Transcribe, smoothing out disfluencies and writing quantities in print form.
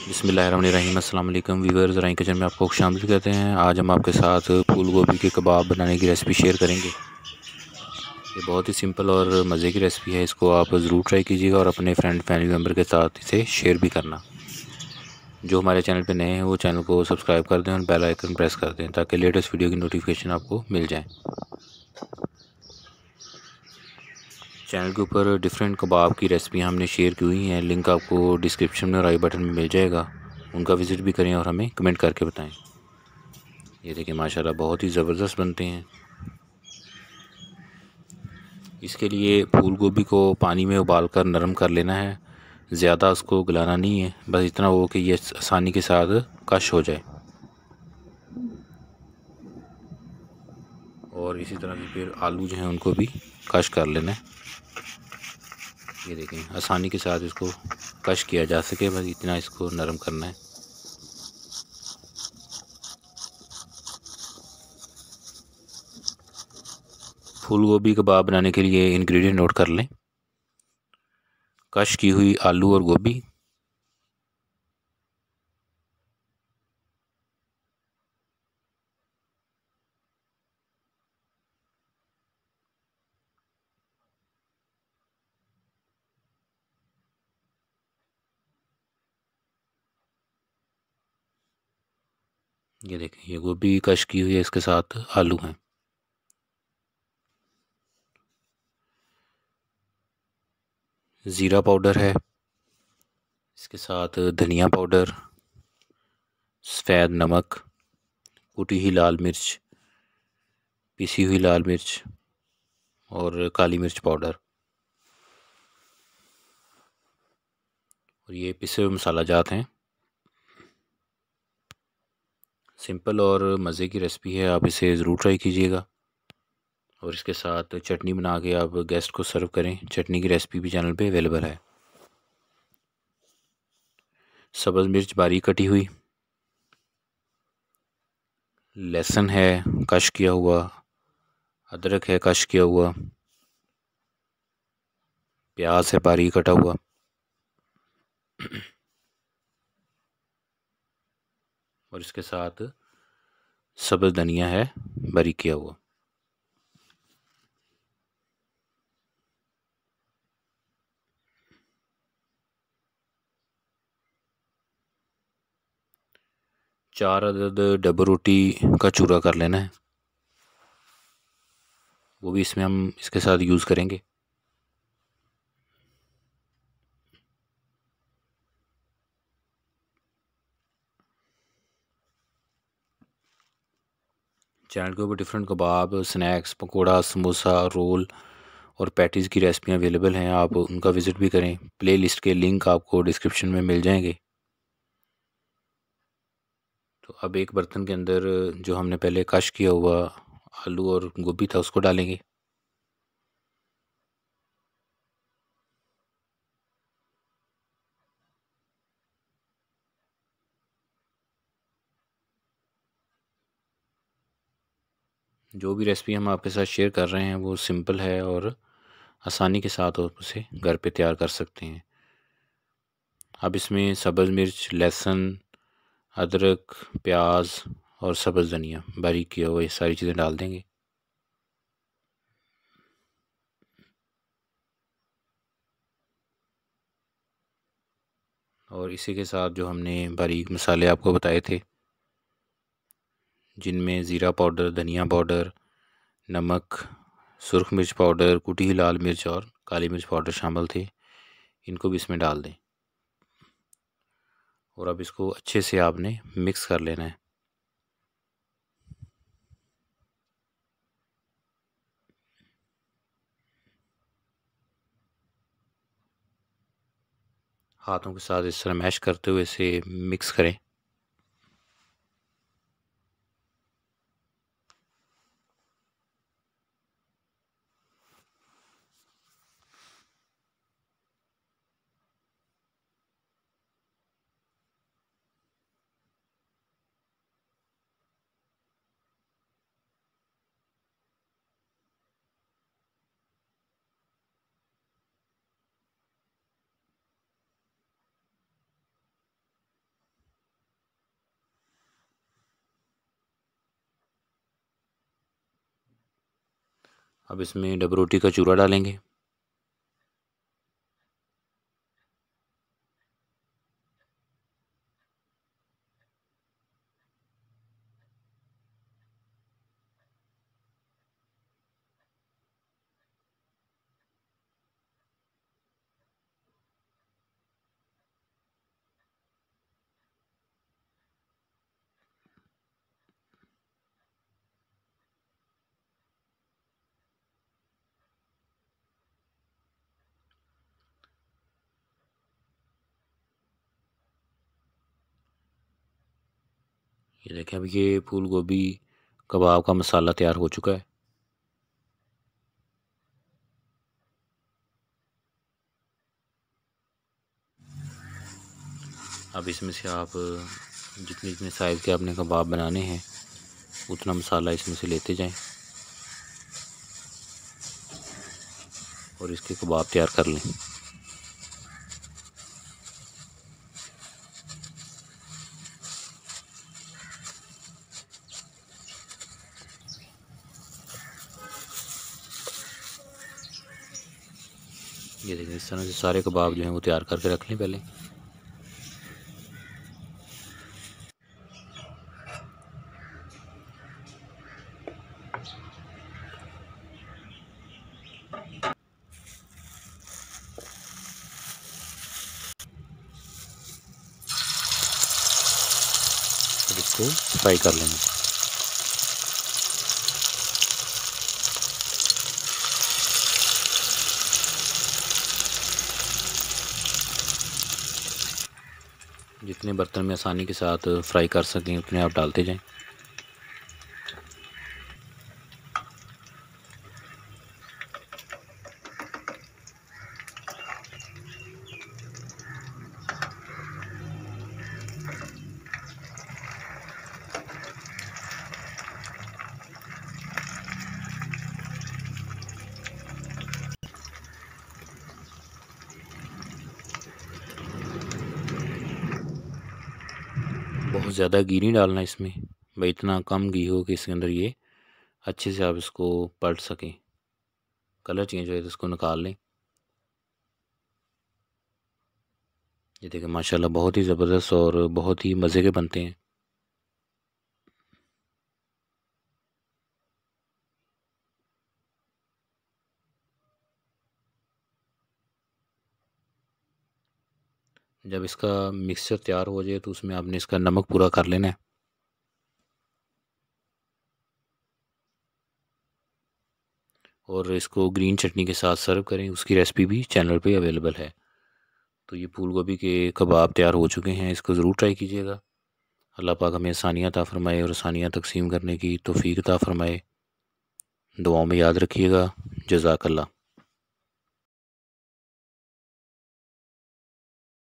बिस्मिल्लाहिर्रहमानिर्रहीम। अस्सलाम वालेकुम व्यूअर्स, राइन किचन में आपको खुशामदीद कहते हैं। आज हम आपके साथ फूल गोभी के कबाब बनाने की रेसिपी शेयर करेंगे। ये बहुत ही सिंपल और मज़े की रेसिपी है। इसको आप ज़रूर ट्राई कीजिएगा और अपने फ्रेंड फैमिली मेम्बर के साथ इसे शेयर भी करना। जो हमारे चैनल पे नए हैं वो चैनल को सब्सक्राइब कर दें और बेल आइकन प्रेस कर दें ताकि लेटेस्ट वीडियो की नोटिफिकेशन आपको मिल जाए। चैनल के ऊपर डिफरेंट कबाब की रेसिपियाँ हमने शेयर की हुई हैं, लिंक आपको डिस्क्रिप्शन में और आई बटन में मिल जाएगा। उनका विज़िट भी करें और हमें कमेंट करके बताएं। ये देखिए माशाल्लाह बहुत ही ज़बरदस्त बनते हैं। इसके लिए फूल गोभी को पानी में उबाल कर नरम कर लेना है। ज़्यादा उसको गलाना नहीं है, बस इतना हो कि ये आसानी के साथ कश हो जाए। और इसी तरह से फिर आलू जो हैं उनको भी कश कर लेना है। ये देखें आसानी के साथ इसको कश किया जा सके, बस इतना इसको नरम करना है। फूल गोभी कबाब बनाने के लिए इंग्रेडिएंट नोट कर लें। कश की हुई आलू और गोभी, ये देखें ये गोभी कश की हुई है, इसके साथ आलू हैं। ज़ीरा पाउडर है, इसके साथ धनिया पाउडर, सफ़ेद नमक, कुटी हुई लाल मिर्च, पिसी हुई लाल मिर्च और काली मिर्च पाउडर। और ये पिसे हुए मसाला जात हैं। सिंपल और मज़े की रेसिपी है, आप इसे ज़रूर ट्राई कीजिएगा। और इसके साथ चटनी बना के आप गेस्ट को सर्व करें। चटनी की रेसिपी भी चैनल पे अवेलेबल है। सब्ज़ मिर्च बारीक कटी हुई, लहसुन है कश किया हुआ, अदरक है कश किया हुआ, प्याज है बारीक कटा हुआ, और इसके साथ सब्ज़ धनिया है बारीक किया हुआ। चार अदद डब्बा रोटी का चूरा कर लेना है, वो भी इसमें हम इसके साथ यूज़ करेंगे। चैनल के ऊपर डिफरेंट कबाब, स्नैक्स, पकोड़ा, समोसा, रोल और पैटीज़ की रेसिपियाँ अवेलेबल हैं, आप उनका विज़िट भी करें। प्ले लिस्ट के लिंक आपको डिस्क्रिप्शन में मिल जाएंगे। तो अब एक बर्तन के अंदर जो हमने पहले कश किया हुआ आलू और गोभी था उसको डालेंगे। जो भी रेसिपी हम आपके साथ शेयर कर रहे हैं वो सिंपल है और आसानी के साथ आप उसे घर पे तैयार कर सकते हैं। अब इसमें सब्ज़ मिर्च, लहसुन, अदरक, प्याज और सब्ज़ धनिया बारीक किया हुआ ये सारी चीज़ें डाल देंगे। और इसी के साथ जो हमने बारीक मसाले आपको बताए थे, जिनमें ज़ीरा पाउडर, धनिया पाउडर, नमक, सुरख मिर्च पाउडर, कुटी हुई लाल मिर्च और काली मिर्च पाउडर शामिल थे, इनको भी इसमें डाल दें। और अब इसको अच्छे से आपने मिक्स कर लेना है। हाथों के साथ इस तरह मैश करते हुए इसे मिक्स करें। अब इसमें डबल रोटी का चूरा डालेंगे। ये देखें, अब ये फूल गोभी कबाब का मसाला तैयार हो चुका है। अब इसमें से आप जितने जितने साइज़ के आपने कबाब बनाने हैं उतना मसाला इसमें से लेते जाएं और इसके कबाब तैयार कर लें। ये देखें, इस तरह से सारे कबाब जो हैं वो तैयार करके रख लें पहले। अब इसको फ्राई कर लेंगे। जितने बर्तन में आसानी के साथ फ्राई कर सकें उतने आप डालते जाएं। बहुत ज़्यादा घी नहीं डालना इसमें, भाई इतना कम घी हो कि इसके अंदर ये अच्छे से आप इसको पलट सकें। कलर चेंज हो तो इसको निकाल लें। ये देखें, माशाल्लाह बहुत ही ज़बरदस्त और बहुत ही मज़े के बनते हैं। जब इसका मिक्सचर तैयार हो जाए तो उसमें आपने इसका नमक पूरा कर लेना है। और इसको ग्रीन चटनी के साथ सर्व करें, उसकी रेसिपी भी चैनल पे अवेलेबल है। तो ये फूल गोभी के कबाब तैयार हो चुके हैं, इसको ज़रूर ट्राई कीजिएगा। अल्लाह पाक हमें आसानियाँ अता फ़रमाए और आसानियाँ तकसीम करने की तौफ़ीक अता फ़रमाए। दुआओं में याद रखिएगा। जज़ाकल्लाह।